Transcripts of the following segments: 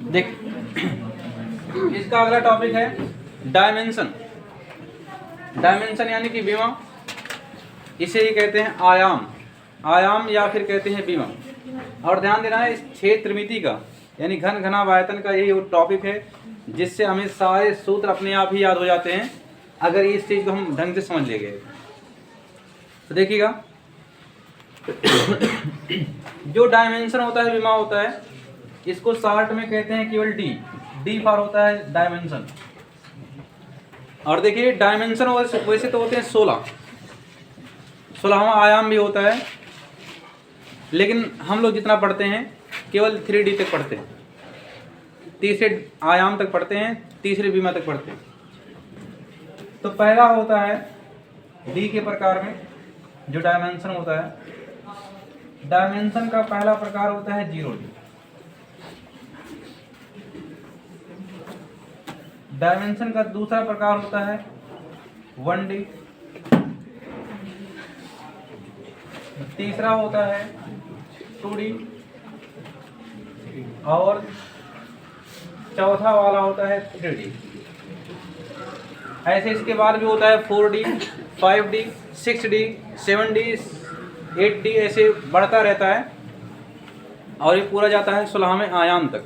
देख इसका अगला टॉपिक है डायमेंशन। डायमेंशन यानी कि विमा, इसे ही कहते हैं आयाम, आयाम या फिर कहते हैं विमा। और ध्यान देना है इस क्षेत्रमिति का यानी घन घनाभ आयतन का यही टॉपिक है जिससे हमें सारे सूत्र अपने आप ही याद हो जाते हैं अगर इस चीज को हम ढंग से समझ ले गए। तो देखिएगा जो डायमेंशन होता है विमा होता है इसको शॉर्ट में कहते हैं केवल डी, डी फॉर होता है डायमेंशन। और देखिए डायमेंशन वैसे तो होते हैं 16वां आयाम भी होता है, लेकिन हम लोग जितना पढ़ते हैं केवल 3D तक पढ़ते हैं, तीसरे आयाम तक पढ़ते हैं, तीसरे विमा तक पढ़ते हैं। तो पहला होता है डी के प्रकार में जो डायमेंशन होता है, डायमेंशन का पहला प्रकार होता है 0D। डायमेंशन का दूसरा प्रकार होता है 1D। तीसरा होता है 2D और चौथा वाला होता है 3D। ऐसे इसके बाद भी होता है 4D, 5D, 6D, 7D, 8D, ऐसे बढ़ता रहता है और ये पूरा जाता है 16वें आयाम तक।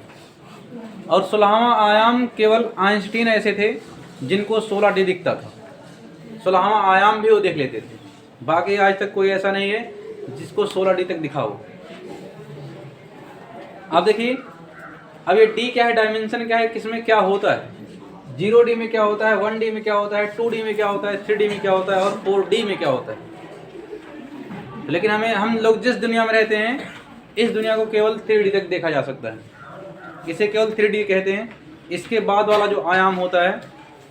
और 16वां आयाम केवल आइंस्टीन ऐसे थे जिनको 16D दिखता था, 16वां आयाम भी वो देख लेते थे। बाकी आज तक कोई ऐसा नहीं है जिसको 16D तक दिखा हो। अब देखिए अब ये D क्या है, डायमेंशन क्या है, किसमें क्या होता है, 0D में क्या होता है, 1D में क्या होता है, 2D में क्या होता है, 3D में क्या होता है और 4D में क्या होता है। लेकिन हम लोग जिस दुनिया में रहते हैं इस दुनिया को केवल 3D तक देखा जा सकता है, इसे केवल 3D कहते हैं। इसके बाद वाला जो आयाम होता है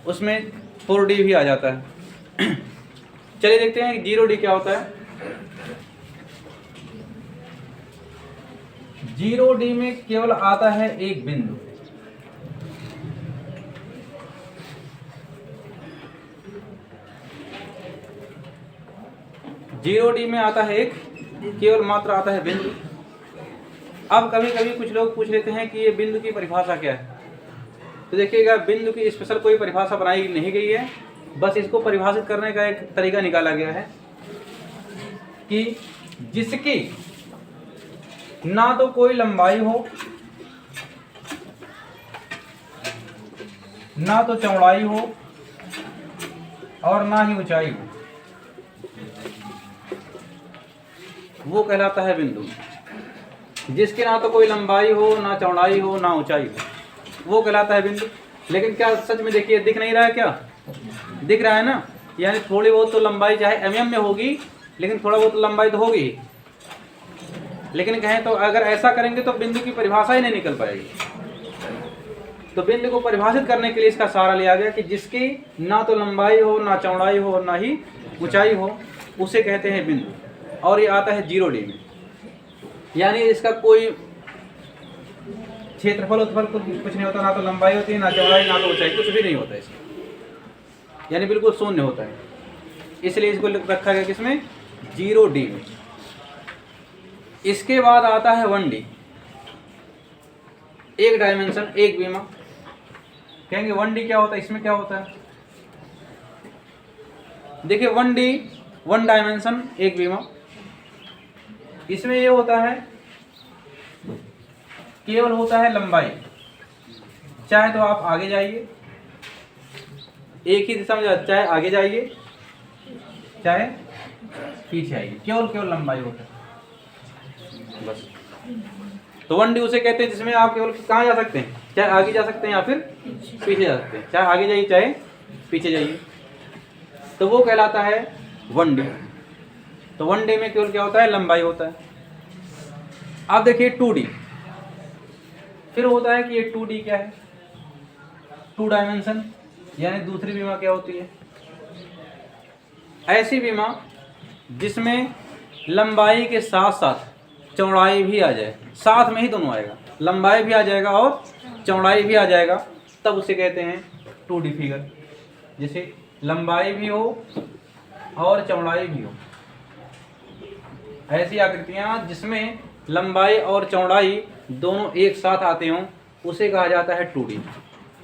उसमें 4D भी आ जाता है। चलिए देखते हैं 0D क्या होता है। 0D में केवल आता है एक बिंदु, जीरो डी में आता है एक, केवल मात्र आता है बिंदु। अब कभी कभी कुछ लोग पूछ लेते हैं कि ये बिंदु की परिभाषा क्या है। तो देखिएगा बिंदु की स्पेशल कोई परिभाषा बनाई नहीं गई है, बस इसको परिभाषित करने का एक तरीका निकाला गया है कि जिसकी ना तो कोई लंबाई हो ना तो चौड़ाई हो और ना ही ऊंचाई हो, वो कहलाता है बिंदु। जिसकी ना तो कोई लंबाई हो ना चौड़ाई हो ना ऊंचाई हो, वो कहलाता है बिंदु। लेकिन क्या सच में देखिए दिख नहीं रहा है, क्या दिख रहा है ना, यानी थोड़ी बहुत तो लंबाई चाहे mm में होगी लेकिन थोड़ा बहुत लंबाई तो होगी। लेकिन कहें तो अगर ऐसा करेंगे तो बिंदु की परिभाषा ही नहीं निकल पाएगी। तो बिंदु को परिभाषित करने के लिए इसका सहारा लिया गया कि जिसकी ना तो लंबाई हो ना चौड़ाई हो और ना ही ऊंचाई हो, उसे कहते हैं बिंदु। और ये आता है 0D में, यानी इसका कोई क्षेत्रफल उत्फल कुछ नहीं होता, ना तो लंबाई होती है ना चौड़ाई ना तो ऊंचाई, कुछ भी नहीं होता इसका, यानी बिल्कुल शून्य होता है। इसलिए इसको रखा गया किसमें, 0D में। इसके बाद आता है 1D, एक डायमेंशन एक विमा। कहेंगे 1D क्या होता है, इसमें क्या होता है। देखिए 1D 1 डायमेंशन एक विमा, इसमें ये होता है केवल होता है लंबाई, चाहे तो आप आगे जाइए एक ही दिशा में, चाहे आगे जाइए चाहे पीछे आइए, केवल लंबाई होता है बस। तो 1D उसे कहते हैं जिसमें आप केवल कहाँ जा सकते हैं, चाहे आगे जा सकते हैं या फिर पीछे जा सकते हैं, चाहे आगे जाइए चाहे पीछे जाइए, तो वो कहलाता है 1D। तो 1D में केवल क्या होता है, लंबाई होता है। अब देखिए 2D, फिर होता है कि ये 2D क्या है, 2 डायमेंशन, यानी दूसरी विमा क्या होती है, ऐसी विमा जिसमें लंबाई के साथ साथ चौड़ाई भी आ जाए, साथ में ही दोनों आएगा, लंबाई भी आ जाएगा और चौड़ाई भी आ जाएगा, तब उसे कहते हैं 2D फिगर। जैसे लंबाई भी हो और चौड़ाई भी हो, ऐसी आकृतियां जिसमें लंबाई और चौड़ाई दोनों एक साथ आते हों, उसे कहा जाता है 2D,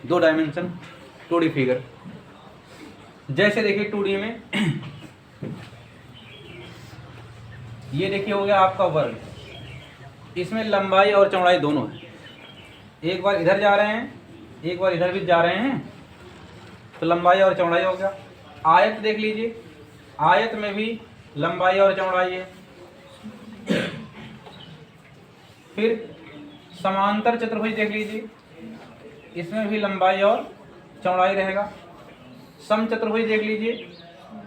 2 डायमेंशन 2D फिगर। जैसे देखिए 2D में ये देखिए हो गया आपका वर्ग, इसमें लंबाई और चौड़ाई दोनों है। एक बार इधर जा रहे हैं, एक बार इधर भी जा रहे हैं, तो लंबाई और चौड़ाई हो गया। आयत देख लीजिए, आयत में भी लंबाई और चौड़ाई है। फिर समांतर चतुर्भुज देख लीजिए, इसमें भी लंबाई और चौड़ाई रहेगा। सम चतुर्भुज देख लीजिए,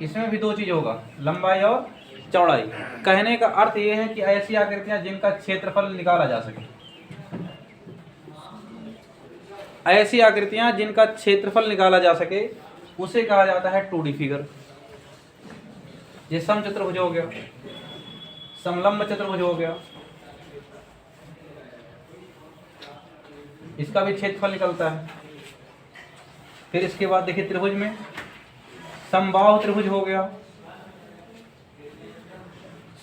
इसमें भी 2 चीज होगा, लंबाई और चौड़ाई। कहने का अर्थ ये है कि ऐसी आकृतियां जिनका क्षेत्रफल निकाला जा सके, ऐसी आकृतियां जिनका क्षेत्रफल निकाला जा सके उसे कहा जाता है 2D फिगर। ये सम चतुर्भुज हो गया, समलंब चतुर्भुज हो गया, इसका भी क्षेत्रफल निकलता है। फिर इसके बाद देखिए त्रिभुज में समबाहु त्रिभुज हो गया,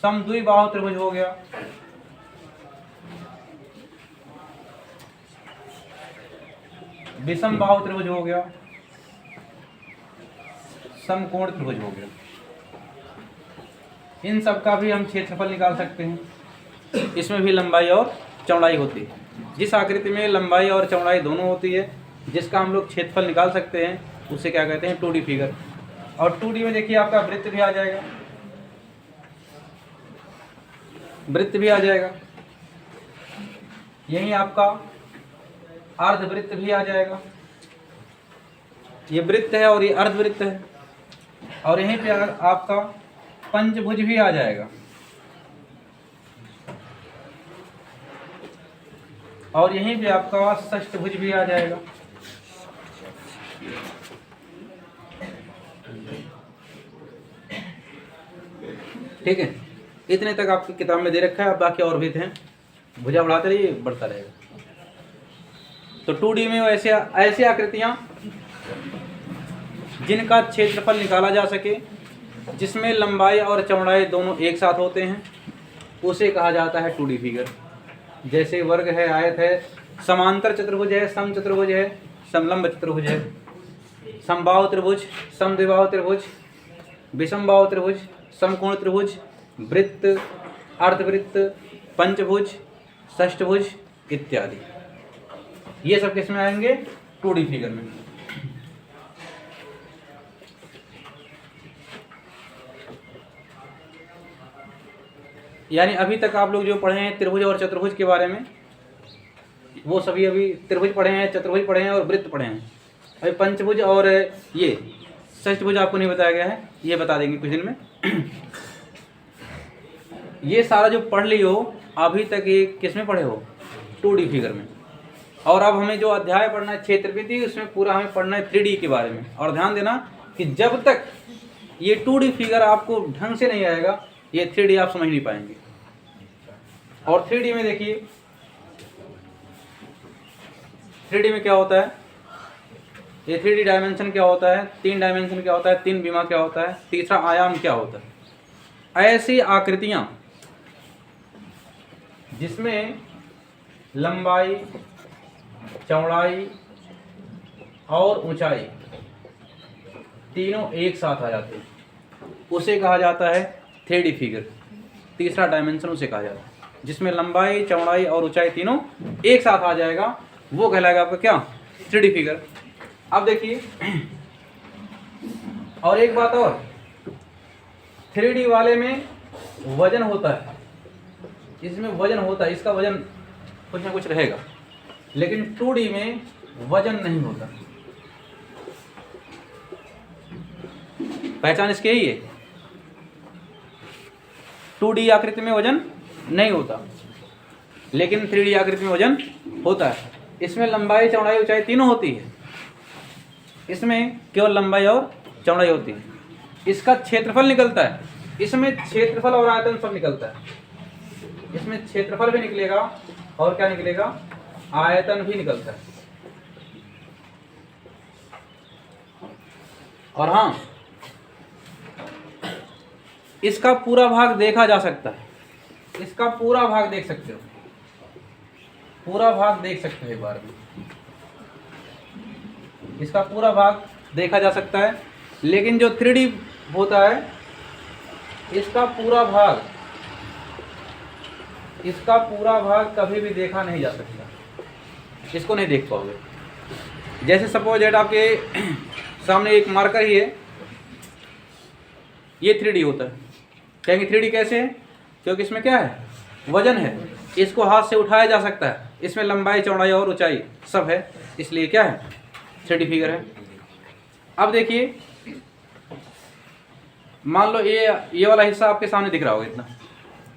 समद्विबाहु त्रिभुज हो गया, विषमबाहु त्रिभुज हो गया, समकोण त्रिभुज हो गया। इन सब का भी हम क्षेत्रफल निकाल सकते हैं। इसमें भी लंबाई और चौड़ाई होती है। जिस आकृति में लंबाई और चौड़ाई दोनों होती है, जिसका हम लोग क्षेत्रफल निकाल सकते हैं, उसे क्या कहते हैं 2D फिगर। और 2D में देखिए आपका वृत्त भी आ जाएगा, वृत्त भी आ जाएगा, यही आपका अर्धवृत्त भी आ जाएगा। ये वृत्त है और ये अर्धवृत्त है। और यहीं पे अगर आपका पंचभुज भी आ जाएगा, और यहीं पे आपका षष्ठभुज भी आ जाएगा। ठीक है, इतने तक आपकी किताब में दे रखा है। अब बाकी और भी थे, भुजा बढ़ाते रहिए, बढ़ता रहेगा। तो 2D में ऐसी आकृतियां जिनका क्षेत्रफल निकाला जा सके, जिसमें लंबाई और चौड़ाई दोनों एक साथ होते हैं, उसे कहा जाता है 2D फिगर। जैसे वर्ग है, आयत है, समांतर चतुर्भुज है, सम चतुर्भुज है, समलंब चतुर्भुज है, समबाहु त्रिभुज, समद्विबाहु त्रिभुज, विषमबाहु त्रिभुज, समकोण त्रिभुज, वृत्त, अर्धवृत्त, पंचभुज, षष्ठभुज इत्यादि। ये सब किसमें आएंगे 2D फिगर में। यानी अभी तक आप लोग जो पढ़े हैं त्रिभुज और चतुर्भुज के बारे में, वो सभी अभी त्रिभुज पढ़े हैं, चतुर्भुज पढ़े हैं और वृत्त पढ़े हैं। अभी पंचभुज और ये षष्ठभुज आपको नहीं बताया गया है, ये बता देंगे कुछ दिन में। ये सारा जो पढ़ ली हो अभी तक, ये किस में पढ़े हो 2D फिगर में। और अब हमें जो अध्याय पढ़ना है क्षेत्रविधि, उसमें पूरा हमें पढ़ना है 3D के बारे में। और ध्यान देना कि जब तक ये 2D फिगर आपको ढंग से नहीं आएगा, ये 3D आप समझ नहीं पाएंगे। और 3D में देखिए, 3D में क्या होता है, ये 3D डायमेंशन क्या होता है, 3 डायमेंशन क्या होता है, 3 विमा क्या होता है, तीसरा आयाम क्या होता है। ऐसी आकृतियां जिसमें लंबाई, चौड़ाई और ऊंचाई तीनों एक साथ आ जाते हैं, उसे कहा जाता है 3D फिगर। तीसरा डायमेंशन उसे कहा जाता है जिसमें लंबाई, चौड़ाई और ऊंचाई तीनों एक साथ आ जाएगा, वो कहलाएगा आपका क्या 3D फिगर। अब देखिए, और एक बात और, 3D वाले में वजन होता है, इसमें वजन होता है, इसका वजन कुछ ना कुछ रहेगा। लेकिन 2D में वजन नहीं होता। पहचान इसकी यही है, 2D आकृति में वजन नहीं होता, लेकिन 3D आकृति में वजन होता है। इसमें लंबाई, चौड़ाई, ऊंचाई तीनों होती है, इसमें केवल लंबाई और चौड़ाई होती है। इसका क्षेत्रफल निकलता है, इसमें क्षेत्रफल और आयतन सब निकलता है। इसमें क्षेत्रफल भी निकलेगा और क्या निकलेगा, आयतन भी निकलता है। और हाँ, इसका पूरा भाग देखा जा सकता है, इसका पूरा भाग देख सकते हो। पूरा भाग देख सकते हो एक बार में, इसका पूरा भाग देखा जा सकता है। लेकिन जो 3D होता है इसका पूरा भाग कभी भी देखा नहीं जा सकता, इसको नहीं देख पाओगे। जैसे सपोज दैट आपके सामने एक मार्कर ही है, ये 3D होता है। कहेंगे 3D कैसे है? क्योंकि इसमें क्या है, वजन है, इसको हाथ से उठाया जा सकता है, इसमें लंबाई चौड़ाई और ऊंचाई सब है, इसलिए क्या है 3D फिगर है। अब देखिए, मान लो ये वाला हिस्सा आपके सामने दिख रहा होगा इतना,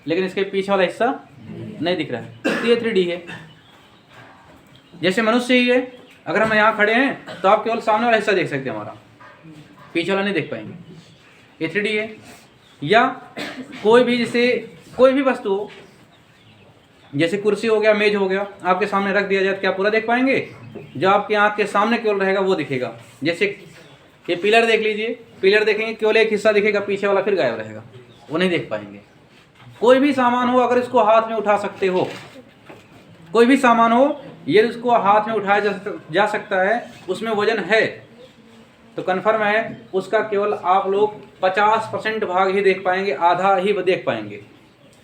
लेकिन इसके पीछे वाला हिस्सा नहीं दिख रहा है, तो ये 3D है। जैसे मनुष्य ही है, अगर हम यहाँ खड़े हैं तो आप केवल सामने वाला हिस्सा देख सकते हैं, हमारा पीछे वाला नहीं देख पाएंगे, ये 3D है। या कोई भी, जैसे कोई भी वस्तु हो, जैसे कुर्सी हो गया, मेज हो गया, आपके सामने रख दिया जाए तो क्या पूरा देख पाएंगे? जो आपकी आँख के सामने केवल रहेगा वो दिखेगा। जैसे ये पिलर देख लीजिए, पिलर देखेंगे केवल एक हिस्सा दिखेगा, पीछे वाला फिर गायब रहेगा, वो नहीं देख पाएंगे। कोई भी सामान हो, अगर इसको हाथ में उठा सकते हो, कोई भी सामान हो, ये उसको हाथ में उठाया जा सकता है, उसमें वजन है, तो कन्फर्म है उसका केवल आप लोग 50% भाग ही देख पाएंगे, आधा ही देख पाएंगे,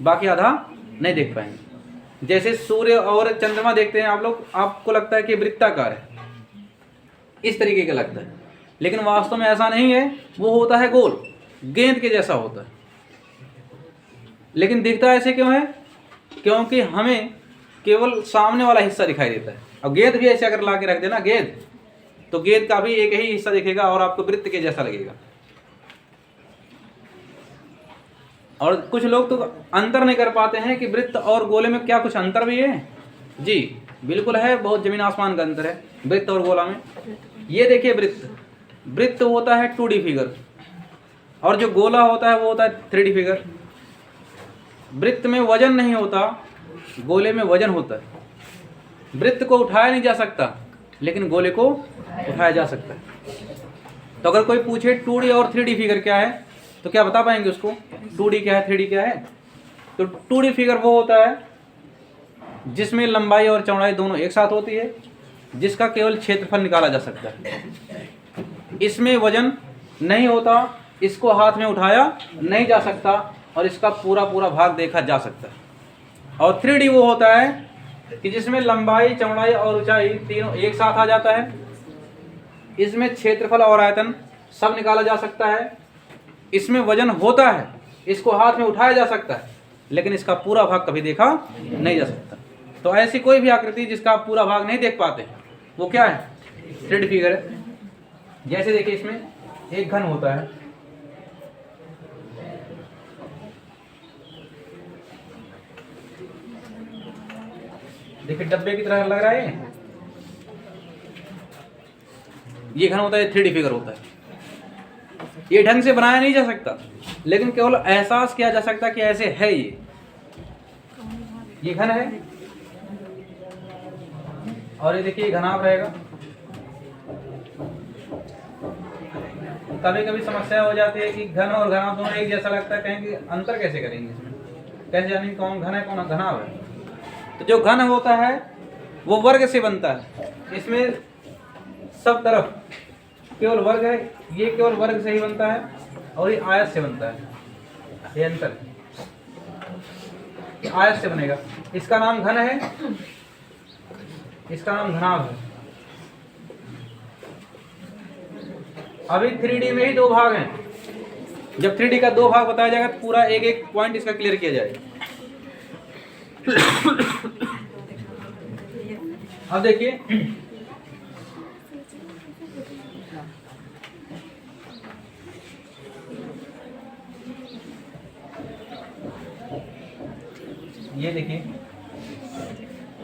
बाकी आधा नहीं देख पाएंगे। जैसे सूर्य और चंद्रमा देखते हैं आप लोग, आपको लगता है कि वृत्ताकार है, इस तरीके का लगता है, लेकिन वास्तव में ऐसा नहीं है, वो होता है गोल, गेंद के जैसा होता है। लेकिन दिखता ऐसे क्यों है? क्योंकि हमें केवल सामने वाला हिस्सा दिखाई देता है। और गेंद भी ऐसे अगर ला के रख देना गेंद, तो गेंद का भी एक ही हिस्सा दिखेगा और आपको वृत्त के जैसा लगेगा। और कुछ लोग तो अंतर नहीं कर पाते हैं कि वृत्त और गोले में क्या कुछ अंतर भी है। जी बिल्कुल है, बहुत जमीन आसमान का अंतर है वृत्त और गोला में। ये देखिए, वृत्त होता है 2D फिगर, और जो गोला होता है वो होता है 3D फिगर। वृत्त में वजन नहीं होता, गोले में वजन होता है। वृत्त को उठाया नहीं जा सकता, लेकिन गोले को उठाया जा सकता है। तो अगर कोई पूछे 2D और 3D फिगर क्या है, तो क्या बता पाएंगे उसको? 2D क्या है, 3D क्या है? तो 2D फिगर वो होता है जिसमें लंबाई और चौड़ाई दोनों एक साथ होती है, जिसका केवल क्षेत्रफल निकाला जा सकता है। इसमें वजन नहीं होता, इसको हाथ में उठाया नहीं जा सकता, और इसका पूरा भाग देखा जा सकता है। और 3D वो होता है कि जिसमें लंबाई चौड़ाई और ऊंचाई तीनों एक साथ आ जाता है, इसमें क्षेत्रफल और आयतन सब निकाला जा सकता है, इसमें वजन होता है, इसको हाथ में उठाया जा सकता है, लेकिन इसका पूरा भाग कभी देखा नहीं जा सकता। तो ऐसी कोई भी आकृति जिसका आप पूरा भाग नहीं देख पाते, वो क्या है? 3D फिगर है। जैसे देखिए, इसमें एक घन होता है, देखिए डब्बे की तरह लग रहा है, ये घन होता है, 3D फिगर होता है। ये ढंग से बनाया नहीं जा सकता, लेकिन केवल एहसास किया जा सकता कि ऐसे है। ये घन है, और ये देखिए घनाभ रहेगा। कभी कभी समस्या हो जाती है कि घन और घनाभ दोनों एक जैसा लगता है, कहेंगे अंतर कैसे करेंगे इसमें, कैसे जानेंगे कौन घन है कौन घनाभ है? तो जो घन होता है वो वर्ग से बनता है, इसमें सब तरफ केवल वर्ग है, ये केवल वर्ग से ही बनता है, और ये आयत से बनता है। ये अंतर, ये आयत से बनेगा, इसका नाम घन है, इसका नाम घनाभ है। अभी 3D में ही दो भाग हैं, जब 3D का दो भाग बताया जाएगा तो पूरा एक एक पॉइंट इसका क्लियर किया जाएगा। अब देखिए, ये देखिए,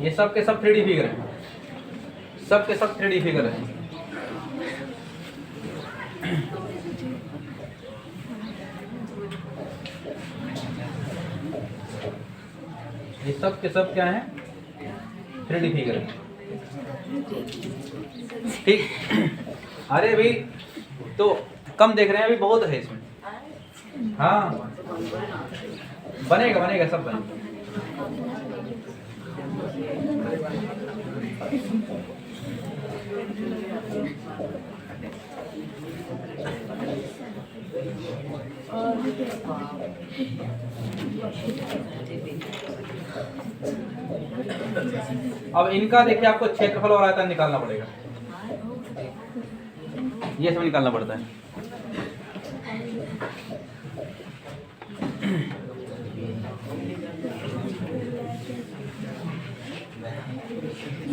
ये सब के सब 3D फिगर है, सब के सब 3D फिगर है। ये सब के सब क्या है? 3D फिगर है। ठीक, अरे भाई तो कम देख रहे हैं, अभी बहुत है इसमें। हाँ बनेगा, सब बनेगा। अब इनका देखिए आपको क्षेत्रफल और आयतन निकालना पड़ेगा, ये सब निकालना पड़ता है।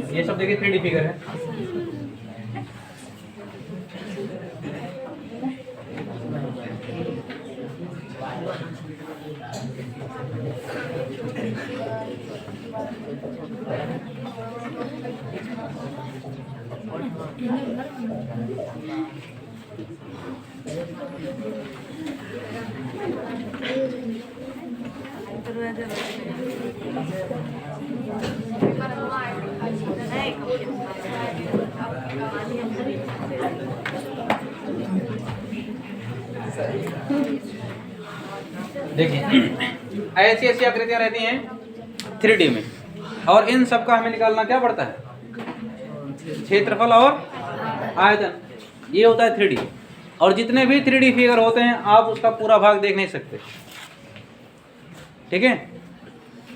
ये सब देखिए 3D फिगर है। देखिए ऐसी ऐसी आकृतियां रहती हैं 3D में, और इन सब का हमें निकालना क्या पड़ता है, क्षेत्रफल और आयतन। ये होता है 3D। और जितने भी 3D फिगर होते हैं आप उसका पूरा भाग देख नहीं सकते, ठीक है।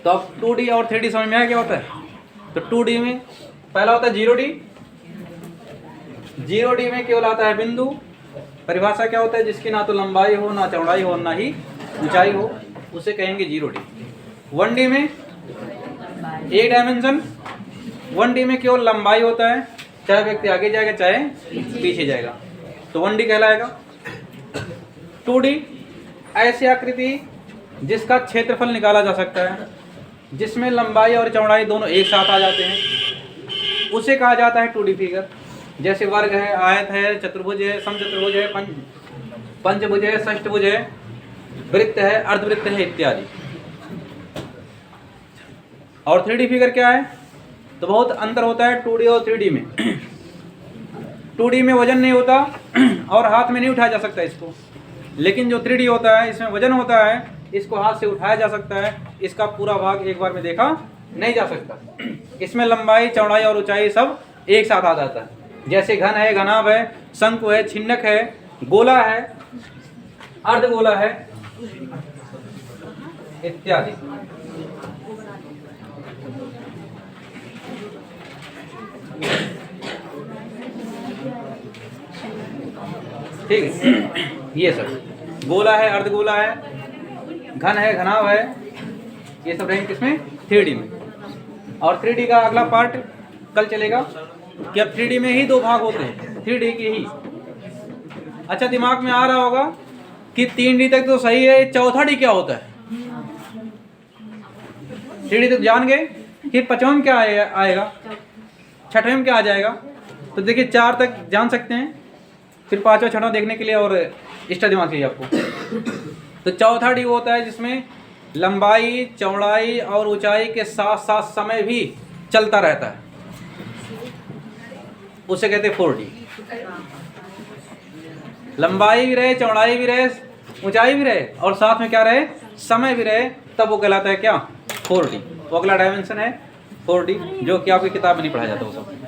तो अब 2D और 3D समझ में आया क्या होता है। तो 2D में पहला होता है 0D। 0D में केवल आता है बिंदु। परिभाषा क्या होता है, जिसकी ना तो लंबाई हो, ना चौड़ाई हो, ना ही ऊंचाई हो, उसे कहेंगे 0D। 1D में एक डायमेंशन। 1D में केवल लंबाई होता है, चाहे व्यक्ति आगे जाएगा चाहे पीछे जाएगा, तो 1D कहलाएगा। 2D ऐसी आकृति जिसका क्षेत्रफल निकाला जा सकता है, जिसमें लंबाई और चौड़ाई दोनों एक साथ आ जाते हैं, उसे कहा जाता है 2D फिगर। जैसे वर्ग है, आयत है, चतुर्भुज है, समचतुर्भुज है, पंचभुज है, षष्ठभुज है, वृत्त है, अर्धवृत्त है इत्यादि। और 3D फिगर क्या है, तो बहुत अंतर होता है 2D और 3D में। 2D में वजन नहीं होता और हाथ में नहीं उठाया जा सकता इसको, लेकिन जो 3D होता है इसमें वजन होता है, इसको हाथ से उठाया जा सकता है, इसका पूरा भाग एक बार में देखा नहीं जा सकता। इसमें लंबाई, चौड़ाई और ऊंचाई सब एक साथ आ जाता है। जैसे घन है, घनाभ है, शंकु है, छिन्नक है, गोला है, अर्धगोला है इत्यादि। ठीक है, ये सब गोला है, अर्धगोला है, घन है, घनाभ है, ये सब रहेंगे किसमें, 3D में। और 3D का अगला पार्ट कल चलेगा कि अब 3D में ही दो भाग होते हैं, 3D के ही। अच्छा, दिमाग में आ रहा होगा कि 3D तक तो सही है, चौथा D क्या होता है। 3D तक जान गए, कि 5वें में क्या आएगा, 6वें में क्या आ जाएगा। तो देखिए 4 तक जान सकते हैं, फिर 5वां 6वां देखने के लिए और एक्स्ट्रा दिमाग चाहिए आपको। तो चौथा D होता है जिसमें लंबाई, चौड़ाई और ऊंचाई के साथ साथ समय भी चलता रहता है, उसे कहते हैं 4D। लंबाई भी रहे, चौड़ाई भी रहे, ऊंचाई भी रहे और साथ में क्या रहे, समय भी रहे, तब वो कहलाता है क्या, 4D। वो अगला डायमेंशन है 4D, जो कि आपकी किताब में नहीं पढ़ाया जाता वो सब।